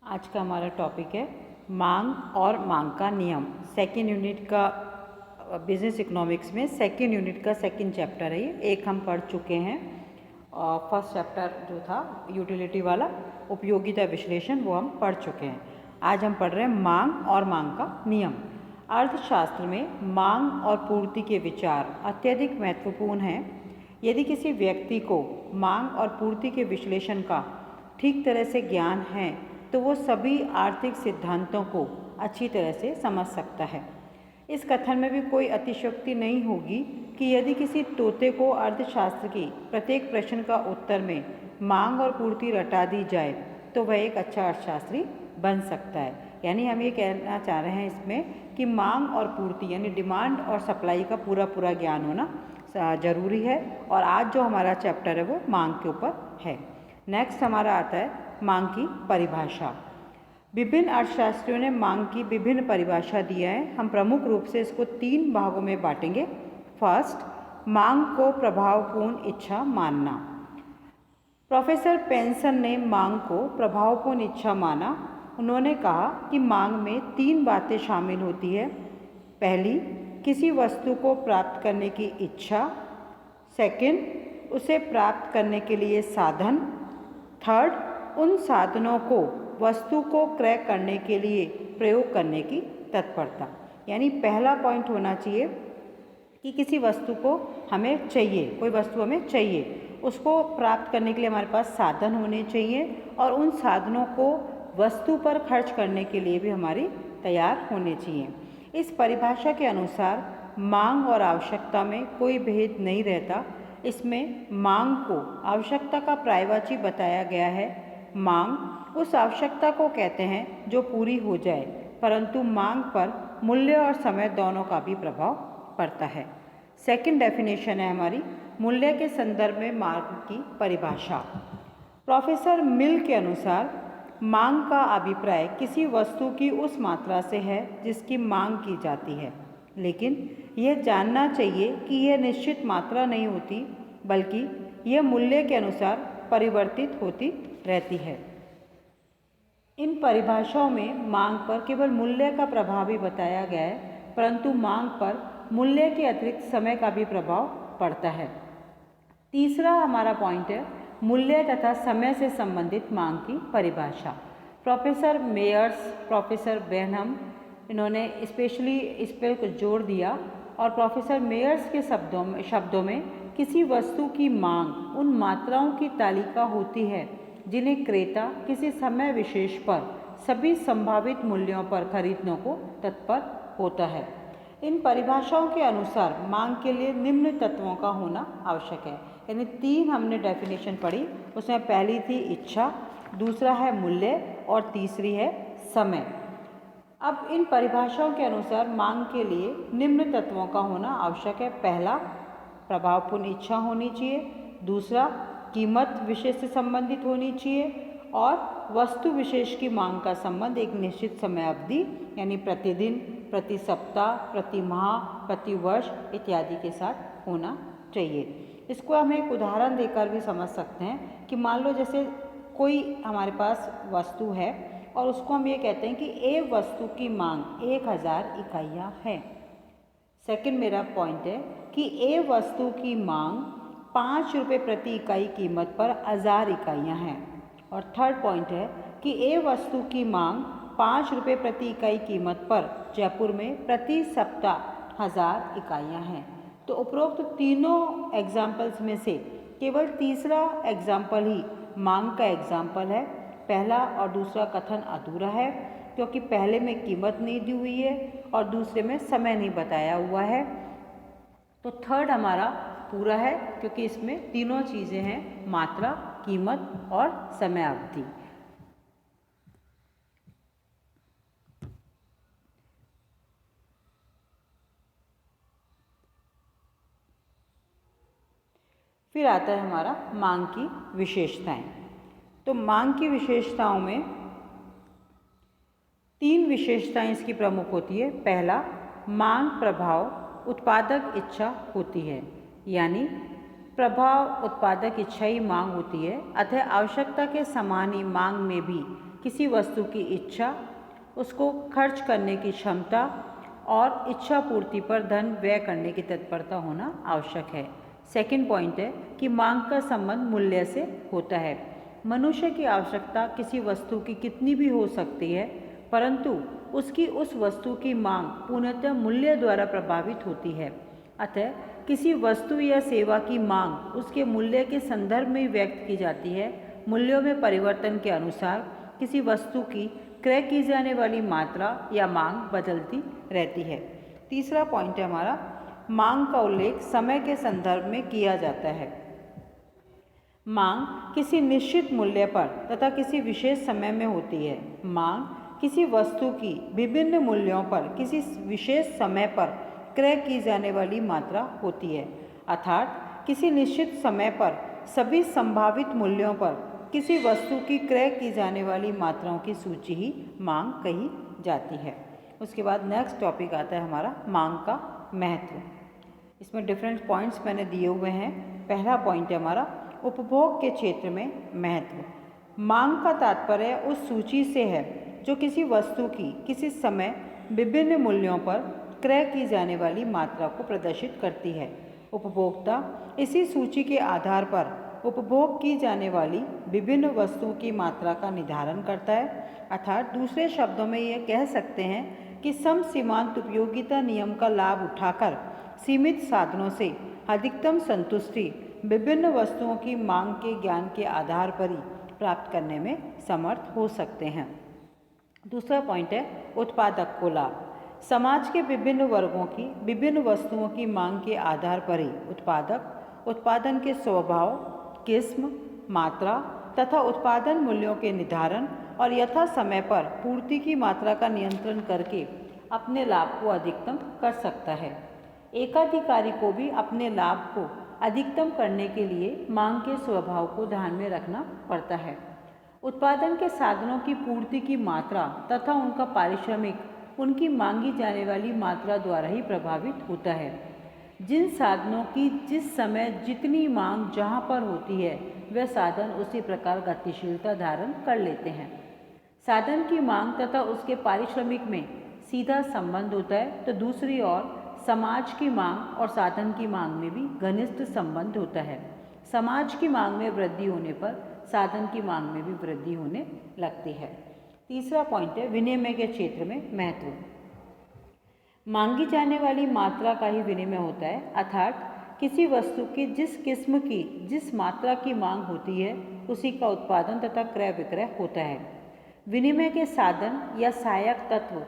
आज का हमारा टॉपिक है मांग और मांग का नियम। सेकेंड यूनिट का बिजनेस इकोनॉमिक्स में सेकेंड यूनिट का सेकेंड चैप्टर है ये। एक हम पढ़ चुके हैं और फर्स्ट चैप्टर जो था यूटिलिटी वाला उपयोगिता विश्लेषण वो हम पढ़ चुके हैं। आज हम पढ़ रहे हैं मांग और मांग का नियम। अर्थशास्त्र में मांग और पूर्ति के विचार अत्यधिक महत्वपूर्ण हैं। यदि किसी व्यक्ति को मांग और पूर्ति के विश्लेषण का ठीक तरह से ज्ञान है तो वो सभी आर्थिक सिद्धांतों को अच्छी तरह से समझ सकता है। इस कथन में भी कोई अतिशयोक्ति नहीं होगी कि यदि किसी तोते को अर्थशास्त्र की प्रत्येक प्रश्न का उत्तर में मांग और पूर्ति रटा दी जाए तो वह एक अच्छा अर्थशास्त्री बन सकता है। यानी हम ये कहना चाह रहे हैं इसमें कि मांग और पूर्ति यानी डिमांड और सप्लाई का पूरा ज्ञान होना ज़रूरी है। और आज जो हमारा चैप्टर है वो मांग के ऊपर है। नेक्स्ट हमारा आता है मांग की परिभाषा। विभिन्न अर्थशास्त्रियों ने मांग की विभिन्न परिभाषा दिया है। हम प्रमुख रूप से इसको 3 भागों में बांटेंगे। फर्स्ट, मांग को प्रभावपूर्ण इच्छा मानना। प्रोफेसर पेंसन ने मांग को प्रभावपूर्ण इच्छा माना। उन्होंने कहा कि मांग में 3 बातें शामिल होती है। पहली, किसी वस्तु को प्राप्त करने की इच्छा। सेकंड, उसे प्राप्त करने के लिए साधन। थर्ड, उन साधनों को वस्तु को क्रय करने के लिए प्रयोग करने की तत्परता। यानी पहला पॉइंट होना चाहिए कि किसी वस्तु को हमें चाहिए, कोई वस्तु हमें चाहिए, उसको प्राप्त करने के लिए हमारे पास साधन होने चाहिए और उन साधनों को वस्तु पर खर्च करने के लिए भी हमारी तैयार होने चाहिए। इस परिभाषा के अनुसार मांग और आवश्यकता में कोई भेद नहीं रहता। इसमें मांग को आवश्यकता का पर्यायवाची बताया गया है। मांग उस आवश्यकता को कहते हैं जो पूरी हो जाए, परंतु मांग पर मूल्य और समय दोनों का भी प्रभाव पड़ता है। सेकंड डेफिनेशन है हमारी मूल्य के संदर्भ में मांग की परिभाषा। प्रोफेसर मिल के अनुसार मांग का अभिप्राय किसी वस्तु की उस मात्रा से है जिसकी मांग की जाती है, लेकिन यह जानना चाहिए कि यह निश्चित मात्रा नहीं होती, बल्कि यह मूल्य के अनुसार परिवर्तित होती रहती है। इन परिभाषाओं में मांग पर केवल मूल्य का प्रभाव ही बताया गया है, परंतु मांग पर मूल्य के अतिरिक्त समय का भी प्रभाव पड़ता है। तीसरा हमारा पॉइंट है मूल्य तथा समय से संबंधित मांग की परिभाषा। प्रोफेसर मेयर्स, प्रोफेसर बेनहम, इन्होंने स्पेशली इस पर कुछ जोर दिया और प्रोफेसर मेयर्स के शब्दों में किसी वस्तु की मांग उन मात्राओं की तालिका होती है जिन्हें क्रेता किसी समय विशेष पर सभी संभावित मूल्यों पर खरीदने को तत्पर होता है। इन परिभाषाओं के अनुसार मांग के लिए निम्न तत्वों का होना आवश्यक है। यानी 3 हमने डेफिनेशन पढ़ी, उसमें पहली थी इच्छा, दूसरा है मूल्य और तीसरी है समय। अब इन परिभाषाओं के अनुसार मांग के लिए निम्न तत्वों का होना आवश्यक है। पहला, प्रभावपूर्ण इच्छा होनी चाहिए। दूसरा, कीमत विषय से संबंधित होनी चाहिए और वस्तु विशेष की मांग का संबंध एक निश्चित समय अवधि यानी प्रतिदिन, प्रति सप्ताह, प्रति माह, प्रति वर्ष इत्यादि के साथ होना चाहिए। इसको हम एक उदाहरण देकर भी समझ सकते हैं कि मान लो जैसे कोई हमारे पास वस्तु है और उसको हम ये कहते हैं कि एक वस्तु की मांग 1000 इकाइयाँ है। सेकंड मेरा पॉइंट है कि एक वस्तु की मांग 5 रुपये प्रति इकाई कीमत पर 1000 इकाइयाँ हैं। और थर्ड पॉइंट है कि एक वस्तु की मांग 5 रुपये प्रति इकाई कीमत पर जयपुर में प्रति सप्ताह 1000 इकाइयाँ हैं। तो उपरोक्त तीनों एग्जाम्पल्स में से केवल तीसरा एग्जाम्पल ही मांग का एग्जाम्पल है। पहला और दूसरा कथन अधूरा है क्योंकि पहले में कीमत नहीं दी हुई है और दूसरे में समय नहीं बताया हुआ है। तो थर्ड हमारा पूरा है क्योंकि इसमें तीनों चीज़ें हैं, मात्रा, कीमत और समय अवधि। फिर आता है हमारा मांग की विशेषताएं। तो मांग की विशेषताओं में 3 विशेषताएं इसकी प्रमुख होती है। पहला, मांग प्रभाव उत्पादक इच्छा होती है, यानी प्रभाव उत्पादक इच्छा ही मांग होती है, अतः आवश्यकता के समान ही मांग में भी किसी वस्तु की इच्छा, उसको खर्च करने की क्षमता और इच्छा पूर्ति पर धन व्यय करने की तत्परता होना आवश्यक है। सेकंड पॉइंट है कि मांग का संबंध मूल्य से होता है। मनुष्य की आवश्यकता किसी वस्तु की कितनी भी हो सकती है, परंतु उसकी उस वस्तु की मांग पूर्णतः मूल्य द्वारा प्रभावित होती है। अतः किसी वस्तु या सेवा की मांग उसके मूल्य के संदर्भ में व्यक्त की जाती है। मूल्यों में परिवर्तन के अनुसार किसी वस्तु की क्रय की जाने वाली मात्रा या मांग बदलती रहती है। तीसरा पॉइंट है हमारा, मांग का उल्लेख समय के संदर्भ में किया जाता है। मांग किसी निश्चित मूल्य पर तथा किसी विशेष समय में होती है। मांग किसी वस्तु की विभिन्न मूल्यों पर किसी विशेष समय पर क्रय की जाने वाली मात्रा होती है, अर्थात किसी निश्चित समय पर सभी संभावित मूल्यों पर किसी वस्तु की क्रय की जाने वाली मात्राओं की सूची ही मांग कही जाती है। उसके बाद नेक्स्ट टॉपिक आता है हमारा मांग का महत्व। इसमें डिफरेंट पॉइंट्स मैंने दिए हुए हैं। पहला पॉइंट है हमारा उपभोग के क्षेत्र में महत्व। मांग का तात्पर्य उस सूची से है जो किसी वस्तु की किसी समय विभिन्न मूल्यों पर क्रय की जाने वाली मात्रा को प्रदर्शित करती है। उपभोक्ता इसी सूची के आधार पर उपभोग की जाने वाली विभिन्न वस्तुओं की मात्रा का निर्धारण करता है, अर्थात दूसरे शब्दों में यह कह सकते हैं कि सम सीमांत उपयोगिता नियम का लाभ उठाकर सीमित साधनों से अधिकतम संतुष्टि विभिन्न वस्तुओं की मांग के ज्ञान के आधार पर ही प्राप्त करने में समर्थ हो सकते हैं। दूसरा पॉइंट है उत्पादक को लाभ। समाज के विभिन्न वर्गों की विभिन्न वस्तुओं की मांग के आधार पर ही उत्पादक उत्पादन के स्वभाव, किस्म, मात्रा तथा उत्पादन मूल्यों के निर्धारण और यथा समय पर पूर्ति की मात्रा का नियंत्रण करके अपने लाभ को अधिकतम कर सकता है। एकाधिकारी को भी अपने लाभ को अधिकतम करने के लिए मांग के स्वभाव को ध्यान में रखना पड़ता है। उत्पादन के साधनों की पूर्ति की मात्रा तथा उनका पारिश्रमिक उनकी मांगी जाने वाली मात्रा द्वारा ही प्रभावित होता है। जिन साधनों की जिस समय जितनी मांग जहाँ पर होती है, वह साधन उसी प्रकार गतिशीलता धारण कर लेते हैं। साधन की मांग तथा उसके पारिश्रमिक में सीधा संबंध होता है, तो दूसरी ओर समाज की मांग और साधन की मांग में भी घनिष्ठ संबंध होता है। समाज की मांग में वृद्धि होने पर साधन की मांग में भी वृद्धि होने लगती है। तीसरा पॉइंट है विनिमय के क्षेत्र में महत्व। मांगी जाने वाली मात्रा का ही विनिमय होता है, अर्थात किसी वस्तु की जिस किस्म की जिस मात्रा की मांग होती है, उसी का उत्पादन तथा क्रय विक्रय होता है। विनिमय के साधन या सहायक तत्व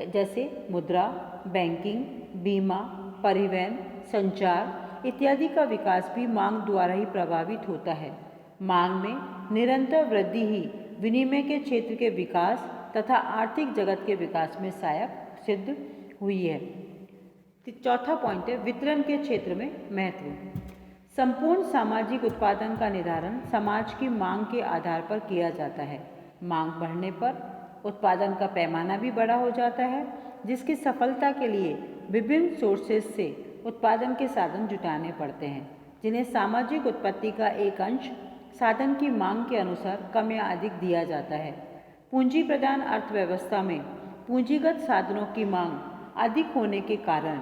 जैसे मुद्रा, बैंकिंग, बीमा, परिवहन, संचार इत्यादि का विकास भी मांग द्वारा ही प्रभावित होता है। मांग में निरंतर वृद्धि ही विनिमय के क्षेत्र के विकास तथा आर्थिक जगत के विकास में सहायक सिद्ध हुई है। चौथा पॉइंट है वितरण के क्षेत्र में महत्व। संपूर्ण सामाजिक उत्पादन का निर्धारण समाज की मांग के आधार पर किया जाता है। मांग बढ़ने पर उत्पादन का पैमाना भी बड़ा हो जाता है, जिसकी सफलता के लिए विभिन्न सोर्सेज से उत्पादन के साधन जुटाने पड़ते हैं, जिन्हें सामाजिक उत्पत्ति का एक अंश साधन की मांग के अनुसार कम या अधिक दिया जाता है। पूंजी प्रधान अर्थव्यवस्था में पूंजीगत साधनों की मांग अधिक होने के कारण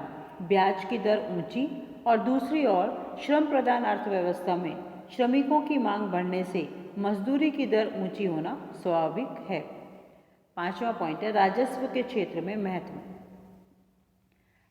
ब्याज की दर ऊंची और दूसरी ओर श्रम प्रधान अर्थव्यवस्था में श्रमिकों की मांग बढ़ने से मजदूरी की दर ऊंची होना स्वाभाविक है। पांचवा पॉइंट है राजस्व के क्षेत्र में महत्व।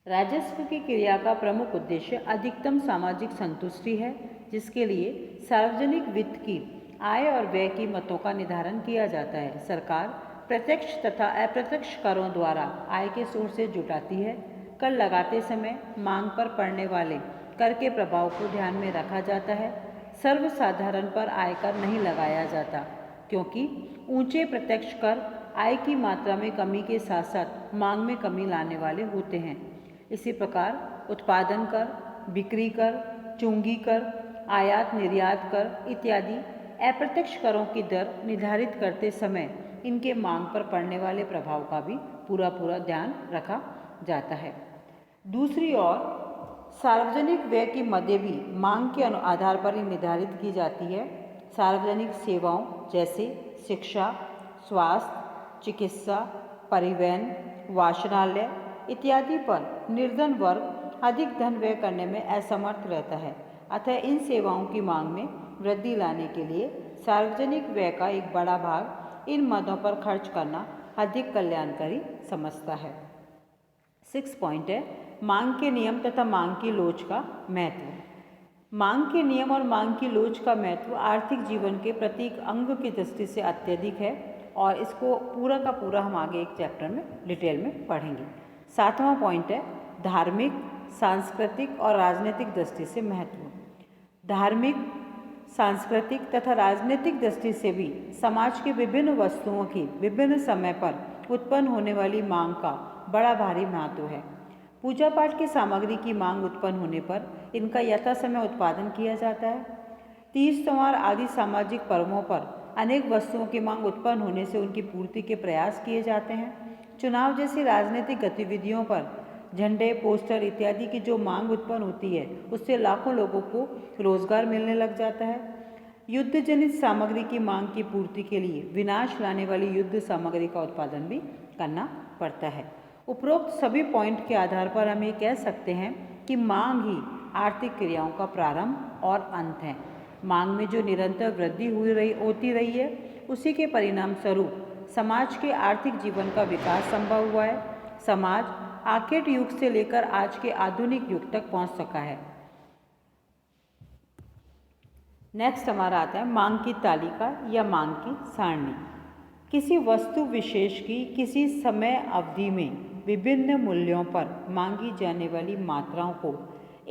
राजस्व की क्रिया का प्रमुख उद्देश्य अधिकतम सामाजिक संतुष्टि है, जिसके लिए सार्वजनिक वित्त की आय और व्यय की मतों का निर्धारण किया जाता है। सरकार प्रत्यक्ष तथा अप्रत्यक्ष करों द्वारा आय के सोर्सेज जुटाती है। कर लगाते समय मांग पर पड़ने वाले कर के प्रभाव को ध्यान में रखा जाता है। सर्वसाधारण पर आयकर नहीं लगाया जाता, क्योंकि ऊंचे प्रत्यक्ष कर आय की मात्रा में कमी के साथ साथ मांग में कमी लाने वाले होते हैं। इसी प्रकार उत्पादन कर, बिक्री कर, चूंगी कर, आयात निर्यात कर इत्यादि अप्रत्यक्ष करों की दर निर्धारित करते समय इनके मांग पर पड़ने वाले प्रभाव का भी पूरा ध्यान रखा जाता है। दूसरी ओर सार्वजनिक व्यय की मदें भी मांग के आधार पर ही निर्धारित की जाती है। सार्वजनिक सेवाओं जैसे शिक्षा, स्वास्थ्य, चिकित्सा, परिवहन, वाचनालय इत्यादि पर निर्धन वर्ग अधिक धन व्यय करने में असमर्थ रहता है। अतः इन सेवाओं की मांग में वृद्धि लाने के लिए सार्वजनिक व्यय का एक बड़ा भाग इन मदों पर खर्च करना अधिक कल्याणकारी समझता है। 6 पॉइंट है मांग के नियम तथा मांग की लोच का महत्व। मांग के नियम और मांग की लोच का महत्व आर्थिक जीवन के प्रत्येक अंग की दृष्टि से अत्यधिक है और इसको पूरा का पूरा हम आगे एक चैप्टर में डिटेल में पढ़ेंगे। 7वां पॉइंट है धार्मिक, सांस्कृतिक और राजनीतिक दृष्टि से महत्व। धार्मिक, सांस्कृतिक तथा राजनीतिक दृष्टि से भी समाज के विभिन्न वस्तुओं की विभिन्न समय पर उत्पन्न होने वाली मांग का बड़ा भारी महत्व है। पूजा पाठ की सामग्री की मांग उत्पन्न होने पर इनका यथा समय उत्पादन किया जाता है। तीज त्योहार आदि सामाजिक पर्वों पर अनेक वस्तुओं की मांग उत्पन्न होने से उनकी पूर्ति के प्रयास किए जाते हैं। चुनाव जैसी राजनीतिक गतिविधियों पर झंडे, पोस्टर इत्यादि की जो मांग उत्पन्न होती है उससे लाखों लोगों को रोजगार मिलने लग जाता है। युद्ध जनित सामग्री की मांग की पूर्ति के लिए विनाश लाने वाली युद्ध सामग्री का उत्पादन भी करना पड़ता है। उपरोक्त सभी पॉइंट के आधार पर हम ये कह सकते हैं कि मांग ही आर्थिक क्रियाओं का प्रारंभ और अंत है। मांग में जो निरंतर वृद्धि होती रही है उसी के परिणाम स्वरूप समाज के आर्थिक जीवन का विकास संभव हुआ है। समाज आर्केड युग से लेकर आज के आधुनिक युग तक पहुंच सका है। नेक्स्ट हमारा आता है मांग की तालिका या मांग की सारणी। किसी वस्तु विशेष की किसी समय अवधि में विभिन्न मूल्यों पर मांगी जाने वाली मात्राओं को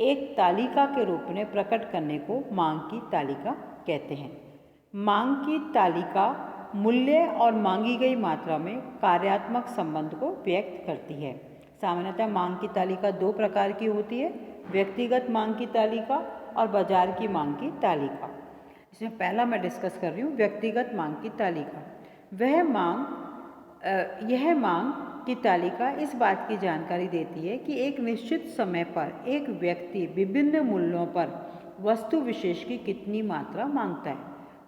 एक तालिका के रूप में प्रकट करने को मांग की तालिका कहते हैं। मांग की तालिका मूल्य और मांगी गई मात्रा में कार्यात्मक संबंध को व्यक्त करती है। सामान्यतः मांग की तालिका दो प्रकार की होती है, व्यक्तिगत मांग की तालिका और बाजार की मांग की तालिका। इसमें पहला मैं डिस्कस कर रही हूँ व्यक्तिगत मांग की तालिका। यह मांग की तालिका इस बात की जानकारी देती है कि एक निश्चित समय पर एक व्यक्ति विभिन्न मूल्यों पर वस्तु विशेष की कितनी मात्रा मांगता है,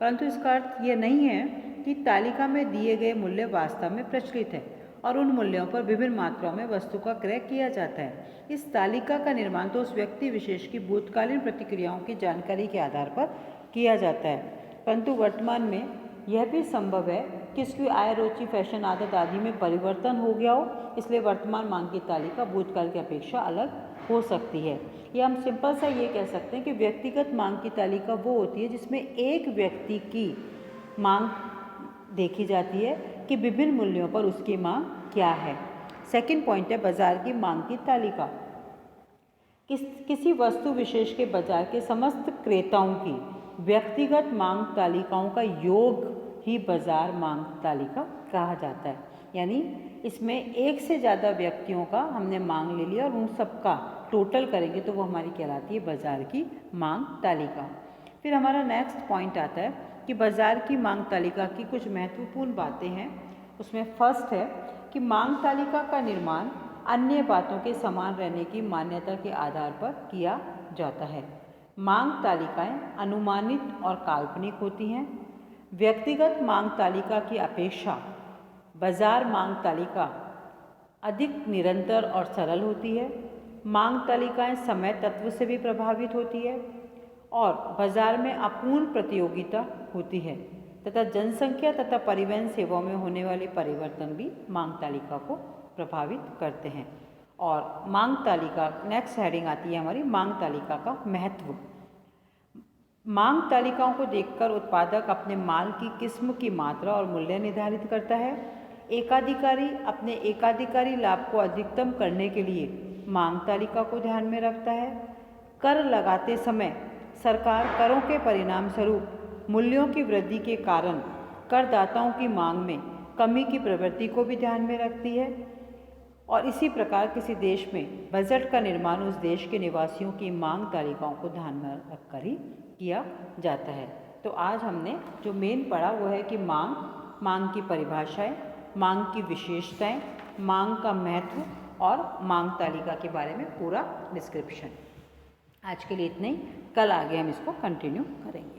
परंतु इसका अर्थ यह नहीं है कि तालिका में दिए गए मूल्य वास्तव में प्रचलित है और उन मूल्यों पर विभिन्न मात्राओं में वस्तु का क्रय किया जाता है। इस तालिका का निर्माण तो उस व्यक्ति विशेष की भूतकालीन प्रतिक्रियाओं की जानकारी के आधार पर किया जाता है, परंतु वर्तमान में यह भी संभव है कि उसकी आय, रुचि, फैशन, आदत आदि में परिवर्तन हो गया हो, इसलिए वर्तमान मांग की तालिका भूतकाल की अपेक्षा अलग हो सकती है। या हम सिंपल सा ये कह सकते हैं कि व्यक्तिगत मांग की तालिका वो होती है जिसमें एक व्यक्ति की मांग देखी जाती है कि विभिन्न मूल्यों पर उसकी मांग क्या है। सेकंड पॉइंट है बाजार की मांग की तालिका। किसी वस्तु विशेष के बाजार के समस्त क्रेताओं की व्यक्तिगत मांग तालिकाओं का योग ही बाजार मांग तालिका कहा जाता है। यानी इसमें एक से ज़्यादा व्यक्तियों का हमने मांग ले लिया और उन सबका टोटल करेंगे तो वो हमारी कहलाती है बाजार की मांग तालिका। फिर हमारा नेक्स्ट पॉइंट आता है कि बाजार की मांग तालिका की कुछ महत्वपूर्ण बातें हैं। उसमें फर्स्ट है कि मांग तालिका का निर्माण अन्य बातों के समान रहने की मान्यता के आधार पर किया जाता है। मांग तालिकाएं अनुमानित और काल्पनिक होती हैं। व्यक्तिगत मांग तालिका की अपेक्षा बाजार मांग तालिका अधिक निरंतर और सरल होती है। मांग तालिकाएं समय तत्व से भी प्रभावित होती है और बाजार में अपूर्ण प्रतियोगिता होती है तथा जनसंख्या तथा परिवहन सेवाओं में होने वाले परिवर्तन भी मांग तालिका को प्रभावित करते हैं। और मांग तालिका नेक्स्ट हेडिंग आती है हमारी मांग तालिका का महत्व। मांग तालिकाओं को देखकर उत्पादक अपने माल की किस्म की मात्रा और मूल्य निर्धारित करता है। एकाधिकारी अपने एकाधिकारी लाभ को अधिकतम करने के लिए मांग तालिका को ध्यान में रखता है। कर लगाते समय सरकार करों के परिणाम स्वरूप मूल्यों की वृद्धि के कारण करदाताओं की मांग में कमी की प्रवृत्ति को भी ध्यान में रखती है। और इसी प्रकार किसी देश में बजट का निर्माण उस देश के निवासियों की मांग तालिकाओं को ध्यान में रखकर ही किया जाता है। तो आज हमने जो मेन पढ़ा वो है कि मांग की परिभाषाएं, मांग की विशेषताएं, मांग का महत्व और मांग तालिका के बारे में पूरा डिस्क्रिप्शन। आज के लिए इतना ही, कल आगे हम इसको कंटिन्यू करेंगे।